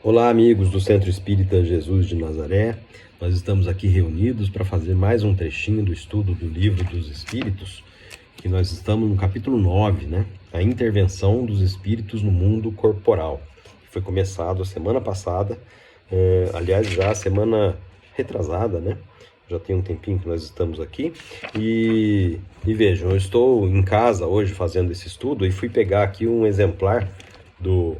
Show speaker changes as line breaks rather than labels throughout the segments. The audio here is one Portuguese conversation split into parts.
Olá, amigos do Centro Espírita Jesus de Nazaré. Nós estamos aqui reunidos para fazer mais um trechinho do estudo do Livro dos Espíritos, que nós estamos no capítulo 9, né? A intervenção dos espíritos no mundo corporal, que foi começado a semana passada, aliás, já a semana retrasada, né? Já tem um tempinho que nós estamos aqui. E vejam, eu estou em casa hoje fazendo esse estudo e fui pegar aqui um exemplar do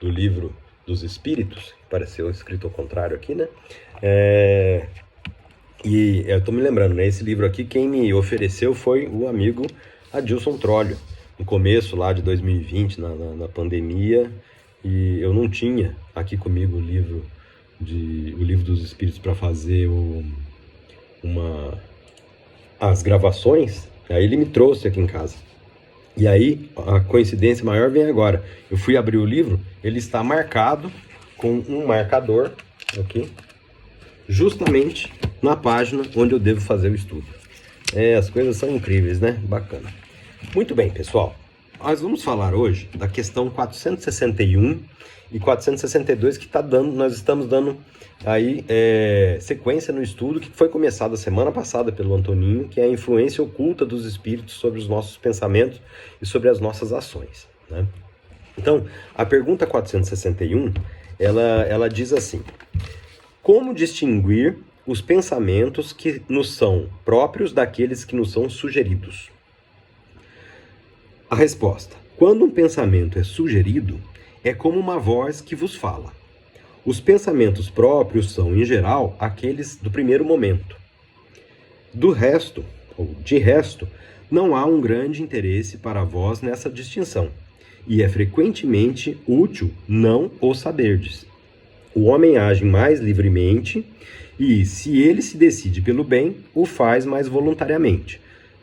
livro dos Espíritos, que apareceu escrito ao contrário aqui, né? E eu tô me lembrando, né? Esse livro aqui, quem me ofereceu foi o amigo Adilson Trolio, no começo lá de 2020, na pandemia, e eu não tinha aqui comigo o livro dos Espíritos para fazer as gravações, aí ele me trouxe aqui em casa. E aí, a coincidência maior vem agora. Eu fui abrir o livro, ele está marcado com um marcador aqui, justamente na página onde eu devo fazer o estudo. As coisas são incríveis, né? Bacana. Muito bem, pessoal. Nós vamos falar hoje da questão 461 e 462 que nós estamos dando aí sequência no estudo que foi começado a semana passada pelo Antoninho, que é a influência oculta dos espíritos sobre os nossos pensamentos e sobre as nossas ações, né? Então, a pergunta 461, ela diz assim: como distinguir os pensamentos que nos são próprios daqueles que nos são sugeridos? A resposta: quando um pensamento é sugerido, é como uma voz que vos fala. Os pensamentos próprios são, em geral, aqueles do primeiro momento. De resto, não há um grande interesse para vós nessa distinção, e é frequentemente útil não o saberdes. O homem age mais livremente e, se ele se decide pelo bem, o faz mais voluntariamente.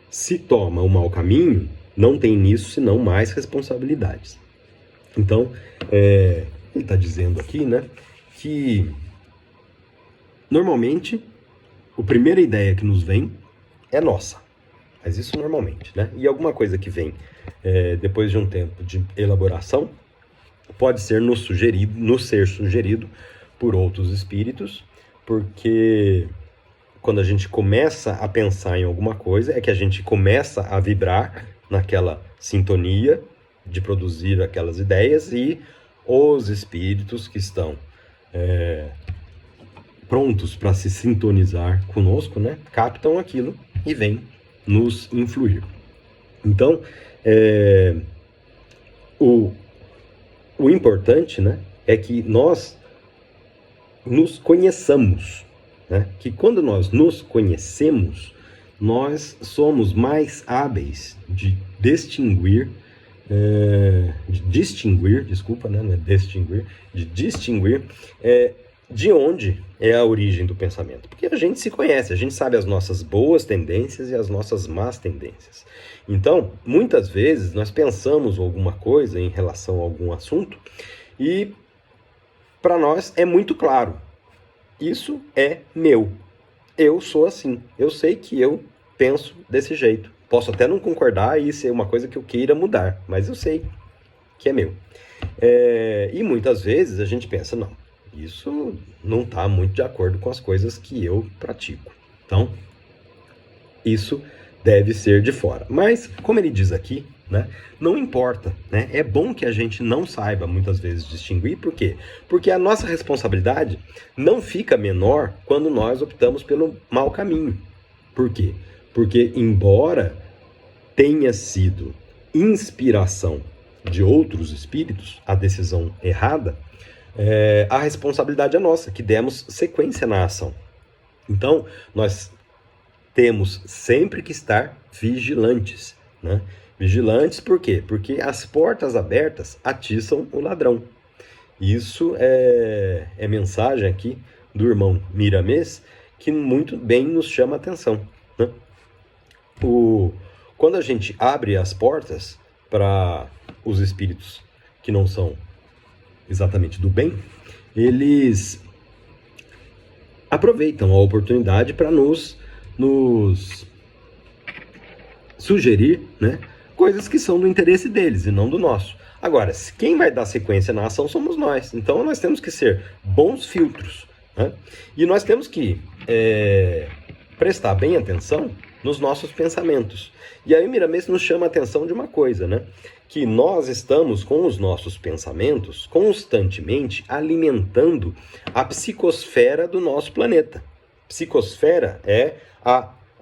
Se toma o mau caminho, não tem nisso senão mais responsabilidades. Então, ele está dizendo aqui, né, que normalmente a primeira ideia que nos vem é nossa, mas isso normalmente, né? E alguma coisa que vem depois de um tempo de elaboração pode ser nos ser sugerido por outros espíritos, porque quando a gente começa a pensar em alguma coisa, é que a gente começa a vibrar naquela sintonia de produzir aquelas ideias, e os espíritos que estão prontos para se sintonizar conosco, né, captam aquilo e vêm nos influir. Então, o importante, né, é que nós nos conheçamos, né? Que quando nós nos conhecemos, nós somos mais hábeis de distinguir, de onde é a origem do pensamento. Porque a gente se conhece, a gente sabe as nossas boas tendências e as nossas más tendências. Então, muitas vezes, nós pensamos alguma coisa em relação a algum assunto e, para nós, é muito claro. Isso é meu. Eu sou assim. Eu sei que eu penso desse jeito. Posso até não concordar e ser uma coisa que eu queira mudar, mas eu sei que é meu. E muitas vezes a gente pensa, não, isso não está muito de acordo com as coisas que eu pratico. Então, isso deve ser de fora. Mas, como ele diz aqui, né, não importa, né? É bom que a gente não saiba muitas vezes distinguir. Por quê? Porque a nossa responsabilidade não fica menor quando nós optamos pelo mau caminho. Por quê? Porque, embora tenha sido inspiração de outros espíritos a decisão errada, a responsabilidade é nossa, que demos sequência na ação. Então, nós temos sempre que estar vigilantes, né? Vigilantes por quê? Porque as portas abertas atiçam o ladrão. Isso é mensagem aqui do irmão Miramês, que muito bem nos chama a atenção, né? Quando a gente abre as portas para os espíritos que não são exatamente do bem, eles aproveitam a oportunidade para nos sugerir, né, coisas que são do interesse deles e não do nosso. Agora, quem vai dar sequência na ação somos nós. Então nós temos que ser bons filtros, né? E nós temos que prestar bem atenção nos nossos pensamentos. E aí o Miramês nos chama a atenção de uma coisa, né? Que nós estamos com os nossos pensamentos constantemente alimentando a psicosfera do nosso planeta. Psicosfera é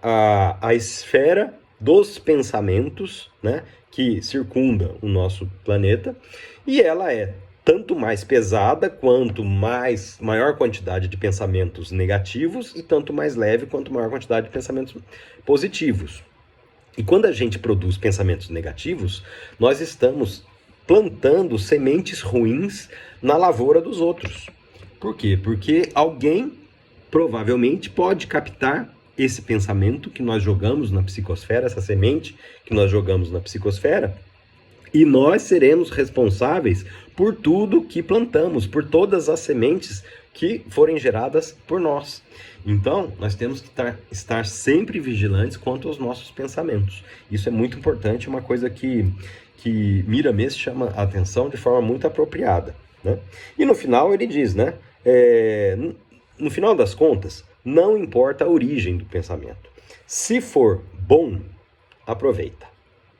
a esfera dos pensamentos, né, que circunda o nosso planeta, e ela é tanto mais pesada quanto maior quantidade de pensamentos negativos e tanto mais leve quanto maior quantidade de pensamentos positivos. E quando a gente produz pensamentos negativos, nós estamos plantando sementes ruins na lavoura dos outros. Por quê? Porque alguém provavelmente pode captar esse pensamento que nós jogamos na psicosfera, essa semente que nós jogamos na psicosfera, e nós seremos responsáveis por tudo que plantamos, por todas as sementes que forem geradas por nós. Então, nós temos que estar sempre vigilantes quanto aos nossos pensamentos. Isso é muito importante, uma coisa que Miramês chama a atenção de forma muito apropriada, né? E no final ele diz, né? No final das contas, não importa a origem do pensamento. Se for bom, aproveita,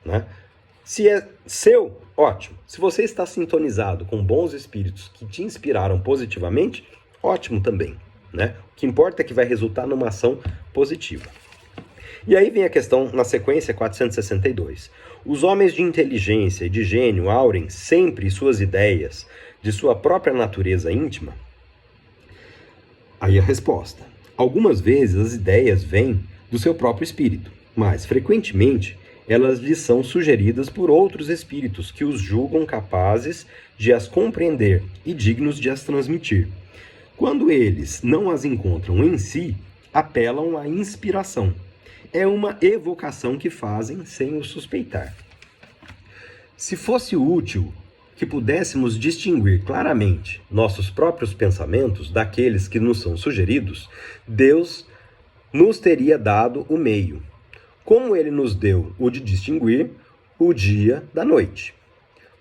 né? Se é seu, ótimo. Se você está sintonizado com bons espíritos que te inspiraram positivamente, ótimo também, né? O que importa é que vai resultar numa ação positiva. E aí vem a questão na sequência 462. Os homens de inteligência e de gênio aurem sempre suas ideias de sua própria natureza íntima? Aí a resposta. Algumas vezes as ideias vêm do seu próprio espírito, mas frequentemente elas lhes são sugeridas por outros espíritos que os julgam capazes de as compreender e dignos de as transmitir. Quando eles não as encontram em si, apelam à inspiração. É uma evocação que fazem sem o suspeitar. Se fosse útil que pudéssemos distinguir claramente nossos próprios pensamentos daqueles que nos são sugeridos, Deus nos teria dado o meio, como ele nos deu o de distinguir o dia da noite.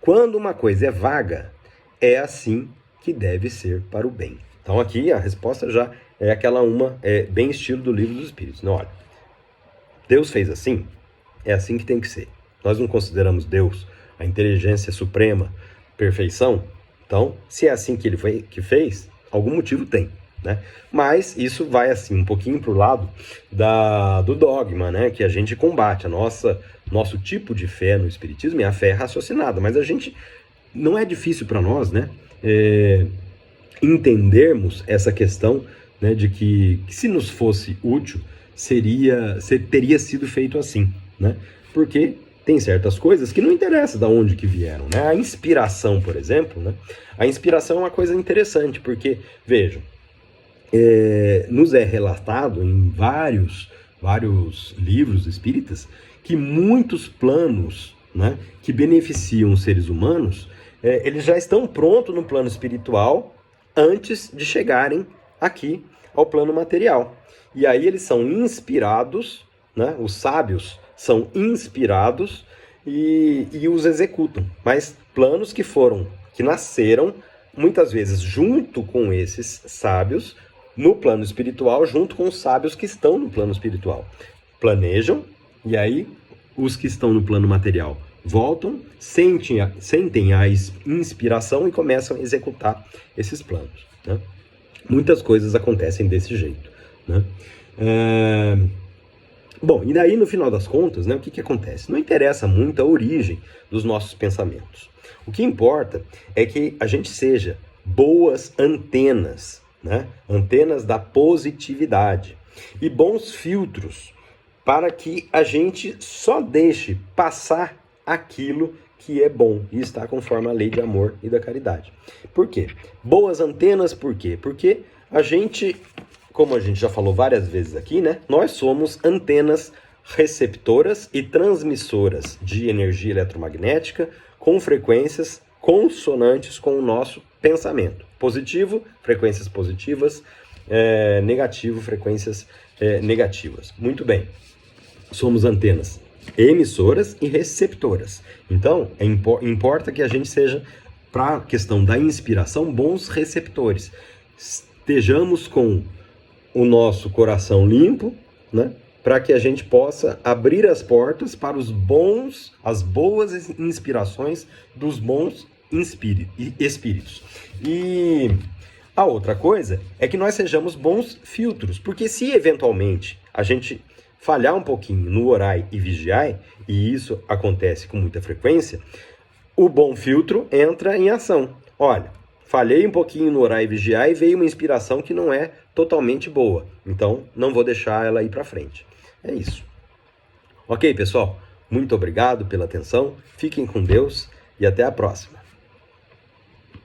Quando uma coisa é vaga, é assim que deve ser para o bem. Então aqui a resposta já é aquela bem estilo do Livro dos Espíritos. Não, olha, Deus fez assim, é assim que tem que ser. Nós não consideramos Deus a inteligência suprema, perfeição. Então, se é assim que ele fez, algum motivo tem, né? Mas isso vai assim um pouquinho para o lado do dogma, né? Que a gente combate. Nosso tipo de fé no Espiritismo é a fé raciocinada, mas a gente não é difícil para nós, né? Entendermos essa questão, né, de que se nos fosse útil, teria sido feito assim, né? Porque tem certas coisas que não interessa de onde que vieram, né? A inspiração, por exemplo, né? A inspiração é uma coisa interessante, porque, vejam, nos é relatado em vários livros espíritas que muitos planos, né, que beneficiam os seres humanos, eles já estão prontos no plano espiritual antes de chegarem aqui ao plano material. E aí eles são inspirados, né? Os sábios são inspirados e os executam. Mas planos que nasceram, muitas vezes junto com esses sábios, no plano espiritual, junto com os sábios que estão no plano espiritual. Planejam, e aí os que estão no plano material voltam, sentem a inspiração e começam a executar esses planos, né? Muitas coisas acontecem desse jeito, né? Bom, e daí no final das contas, né, o que acontece? Não interessa muito a origem dos nossos pensamentos. O que importa é que a gente seja boas antenas, né? Antenas da positividade e bons filtros para que a gente só deixe passar aquilo que é bom e está conforme a lei de amor e da caridade. Por quê? Boas antenas, por quê? Porque a gente, como a gente já falou várias vezes aqui, né? Nós somos antenas receptoras e transmissoras de energia eletromagnética com frequências consonantes com o nosso pensamento. Positivo, frequências positivas, negativo, frequências negativas. Muito bem. Somos antenas emissoras e receptoras. Então, importa que a gente seja, para a questão da inspiração, bons receptores. Estejamos com o nosso coração limpo, né? Para que a gente possa abrir as portas para as boas inspirações dos bons espíritos. E a outra coisa é que nós sejamos bons filtros, porque se eventualmente a gente falhar um pouquinho no orai e vigiai, e isso acontece com muita frequência, o bom filtro entra em ação. Olha, falhei um pouquinho no orai e vigiai e veio uma inspiração que não é totalmente boa, então não vou deixar ela ir para frente. É isso. Ok, pessoal? Muito obrigado pela atenção, fiquem com Deus e até a próxima.